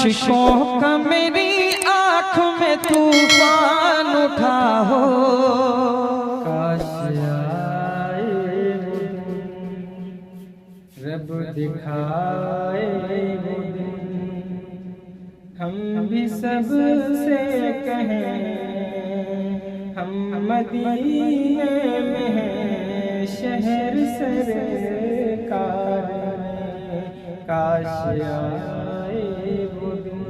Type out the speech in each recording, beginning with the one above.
اشکوں کا میری آنکھ میں طوفان اٹھا ہو، کاش آئے وہ دن، رب دکھائے وہ دن، ہم بھی سب سے کہیں ہم مدینے میں ہیں، شہر سرکار میں، کاش آئے وہ دن،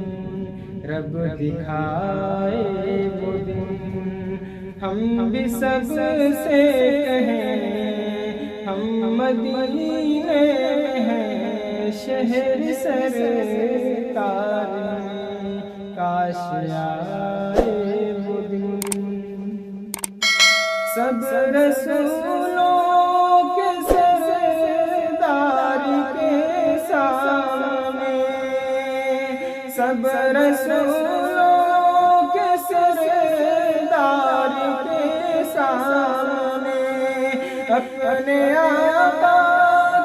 رب دکھائے وہ دن، ہم بھی سب سے کہیں ہم مدینے میں ہیں، شہر سرکار میں، کاش آئے وہ دن۔ سب رسولوں کے سردار کے سامنے، سب رسولوں کے سردار کے سامنے، اپنے آقا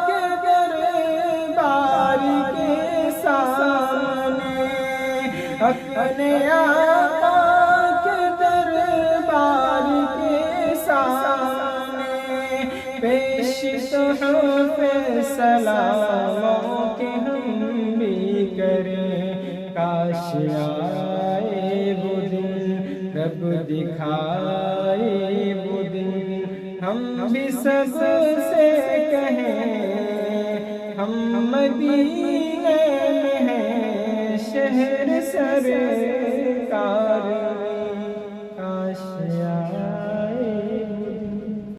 کے دربار کے سامنے، اپنے آقا کے دربار کے سامنے، پیش تحفے سلاموں کے ہم بھی کریں، کاش آئے وہ دن، رب دکھائے وہ دن، ہم بھی سب سے کہیں ہم مدینے میں ہیں، شہر سرکار